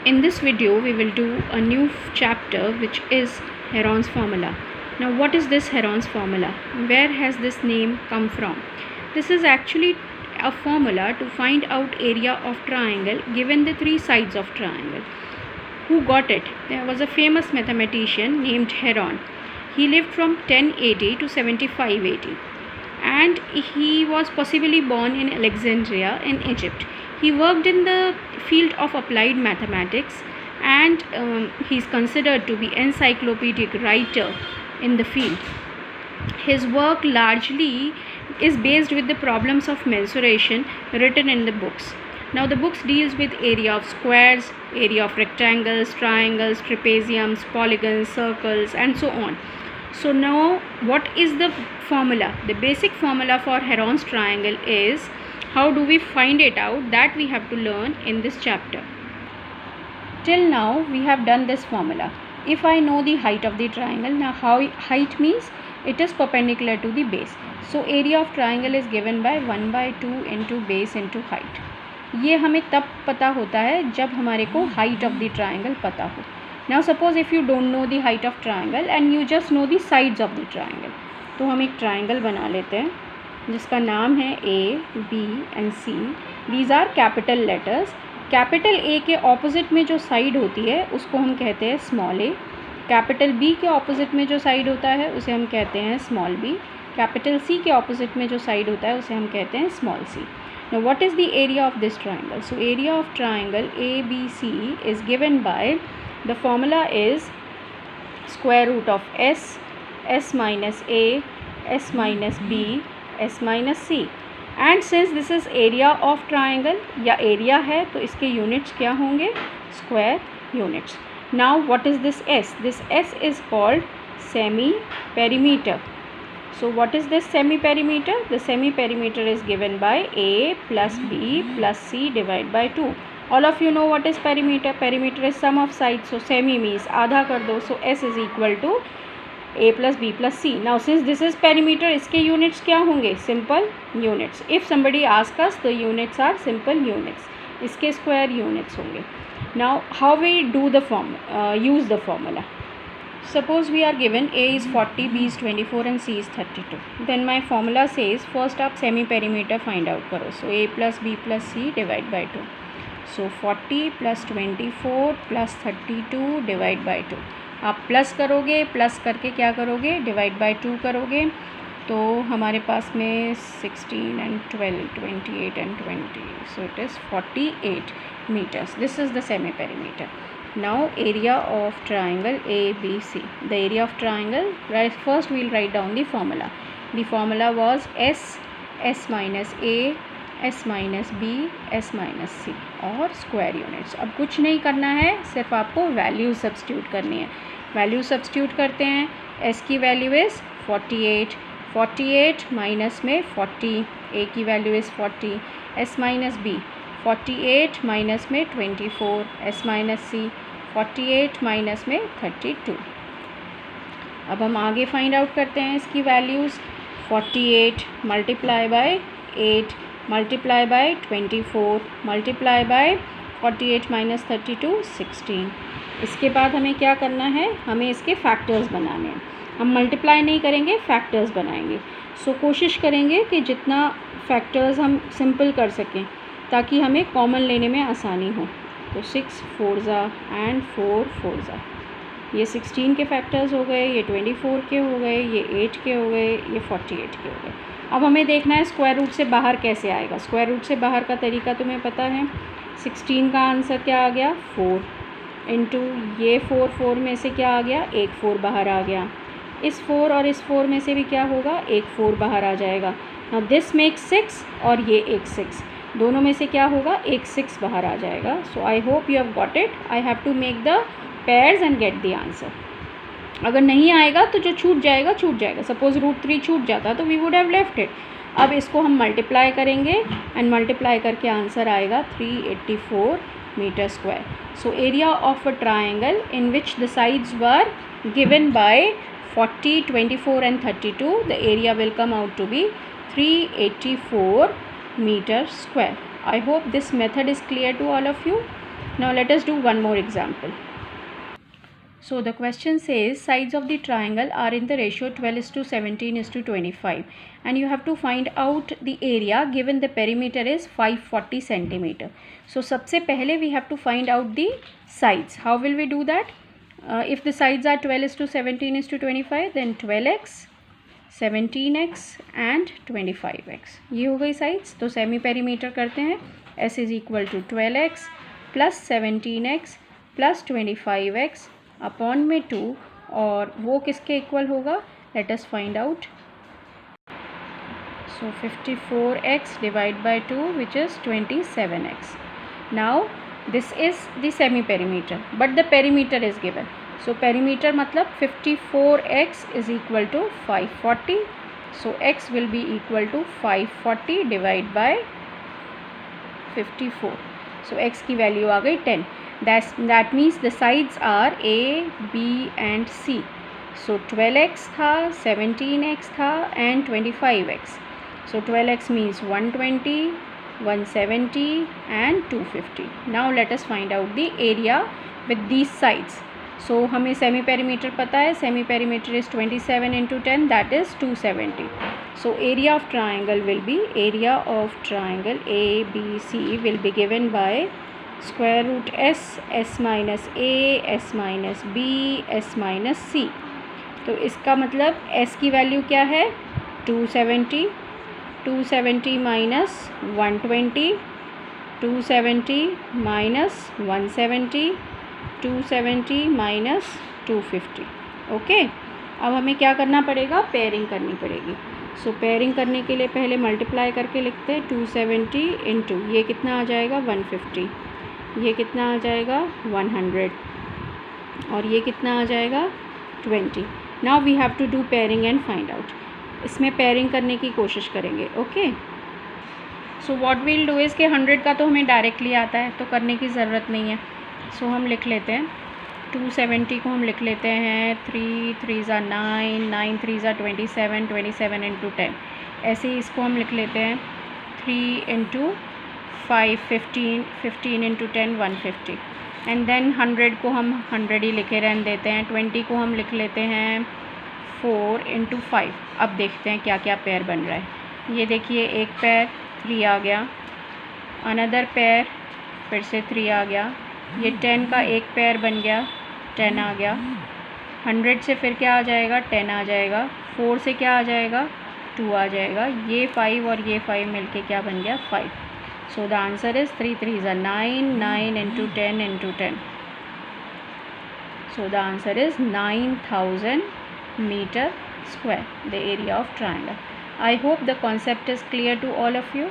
In this video we will do a new chapter which is Heron's formula. Now what is this Heron's formula? Where has this name come from? This is actually a formula to find out area of triangle given the three sides of triangle. Who got it? There was a famous mathematician named Heron. He lived from 1080 to 75 AD and he was possibly born in Alexandria in Egypt. He worked in the field of applied mathematics and he is considered to be encyclopedic writer in the field. His work largely is based with the problems of mensuration written in the books. Now the books deals with area of squares, area of rectangles, triangles, trapeziums, polygons, circles and so on. So now what is the formula? The basic formula for Heron's triangle is, how do we find it out? That we have to learn in this chapter. Till now we have done this formula. If I know the height of the triangle, now how height means it is perpendicular to the base. So area of triangle is given by 1/2 into base into height. ये हमें तब पता होता है जब हमारे को height of the triangle पता हो. Now suppose if you don't know the height of triangle and you just know the sides of the triangle, तो हम एक triangle बना लेते हैं जिसका नाम है A, B and C. These are capital letters. Capital A के ऑपोजिट में जो साइड होती है उसको हम कहते हैं स्मॉल a. कैपिटल B के ऑपोजिट में जो साइड होता है उसे हम कहते हैं स्मॉल b. कैपिटल C के ऑपोजिट में जो साइड होता है उसे हम कहते हैं small c. Now what is the area of this triangle? So area of triangle ABC is given by, the formula is square root of s, s minus a, s minus b, s minus c. And since this is area of triangle या area है तो इसके units क्या होंगे? Square units. Now what is this s? This s is called semi perimeter. So what is this semi perimeter? The semi perimeter is given by a plus b plus c divided by 2. All of you know what is perimeter. Perimeter is sum of sides. So semi means आधा कर दो. So s is equal to a plus b plus c. Now since this is perimeter, इसके units क्या होंगे? Simple units. If somebody asks us, the units are simple units. इसके square units होंगे. Now how we do the use the formula? Suppose we are given a is 40, b is 24 and c is 32. Then my formula says first आप semi perimeter find out करो. So a plus b plus c divide by 2. So 40 plus 24 plus 32 divide by 2. आप plus करोगे, plus करके क्या करोगे? Divide by 2 करोगे. तो हमारे पास में 16 and 12, 28 and 20. So it is 48 meters. This is the semi perimeter. Now area of triangle ABC. The area of triangle, right, first we will write down the formula. The formula was s minus a, s minus b, s minus c और square units. अब कुछ नहीं करना है, सिर्फ आपको value substitute करनी है. वैल्यू सब्स्टिट्यूट करते हैं. s की वैल्यू इज़ 48. 48 माइनस में 40, a की value is 40. s minus b 48 minus में 24, s माइनस c 48 माइनस में 32. अब हम आगे फाइंड आउट करते हैं इसकी values. 48 multiply by 8 multiply by 24 multiply by 48 minus 32 16. इसके बाद हमें क्या करना है? हमें इसके फैक्टर्स बनाने हैं. हम मल्टीप्लाई नहीं करेंगे, फैक्टर्स बनाएंगे. सो कोशिश करेंगे कि जितना फैक्टर्स हम सिंपल कर सकें ताकि हमें कॉमन लेने में आसानी हो. तो 6 4 एंड 4 4. ये 16 के फैक्टर्स हो गए, ये 24 के हो गए, ये 8 के हो गए, ये 48 के हो गए. अब हमें देखना है स्क्वायर रूट से बाहर कैसे आएगा. स्क्वायर रूट से बाहर का तरीका तुम्हें पता है. 16 का आंसर क्या आ गया? 4 इंटू ये 4 में से क्या आ गया? एक 4 बाहर आ गया. इस 4 और इस 4 में से भी क्या होगा? एक 4 बाहर आ जाएगा. नाउ दिस मेक्स 6 और ये एक 6. दोनों में से क्या होगा? एक 6 बाहर आ जाएगा. So I hope you have got it. I have to make the pairs and get the answer. अगर नहीं आएगा तो जो छूट जाएगा छूट जाएगा. सपोज √3 छूट जाता तो we would have left it. अब इसको हम मल्टीप्लाई करेंगे एंड मल्टीप्लाई करके आंसर आएगा 384 metre square. So area of a triangle in which the sides were given by 40, 24 and 32, the area will come out to be 384 meter square. I hope this method is clear to all of you. Now let us do one more example. So the question says sides of the triangle are in the ratio 12:17:25 and you have to find out the area given the perimeter is 540 centimeter. So सबसे पहले we have to find out the sides. How will we do that? If the sides are 12:17:25 then 12x, 17x and 25x. ये हो गई sides. तो semi perimeter करते हैं. S is equal to 12x plus 17x plus 25x upon में 2 और वो किसके इक्वल होगा? Let us find out. So 54x divide by 2 which is 27x. Now this is the semi perimeter but the perimeter is given. So perimeter मतलब 54x is equal to 540. So x will be equal to 540 divide by 54. So x की value आ गई 10. That means the sides are A, B and C. So 12x था, 17x था and 25x. So 12x means 120, 170 and 250. Now let us find out the area with these sides. So हमें semi perimeter पता है. Semi perimeter is 27 into 10, that is 270. So area of triangle will be ABC will be given by square root s minus a, s minus b, s minus c. तो इसका मतलब s की value क्या है? 270. 270 minus 120, 270 minus 170, 270 minus 250. Okay. अब हमें क्या करना पड़ेगा? पेयरिंग करनी पड़ेगी. सो पेयरिंग करने के लिए पहले मल्टीप्लाई करके लिखते हैं. 270 इंटू ये कितना आ जाएगा? 150. ये कितना आ जाएगा? 100 और ये कितना आ जाएगा? 20. Now we have to do pairing and find out. इसमें पेयरिंग करने की कोशिश करेंगे. Okay. So what we'll do is के 100 का तो हमें डायरेक्टली आता है तो करने की ज़रूरत नहीं है. सो हम लिख लेते हैं 270 को हम लिख लेते हैं 3 3 9, 9 3 27, 27 इंटू 10. ऐसे ही इसको हम लिख लेते हैं 3 इंटू 5 15, 15 इंटू 10 150. एंड देन 100 को हम 100 ही लिखे रहने देते हैं. 20 को हम लिख लेते हैं 4 इंटू 5. अब देखते हैं क्या क्या पेयर बन रहा है. ये देखिए एक पेयर 3 आ गया, अनदर पेयर फिर से 3 आ गया. ये 10 का एक पेयर बन गया, 10 आ गया. 100 से फिर क्या आ जाएगा? 10 आ जाएगा. 4 से क्या आ जाएगा? 2 आ जाएगा. ये 5 और ये 5 मिलके क्या बन गया? 5. So the answer is 3 3s are 9, 9 into 10 into 10. So the answer is 9000 meter square, the area of triangle. I hope the concept is clear to all of you.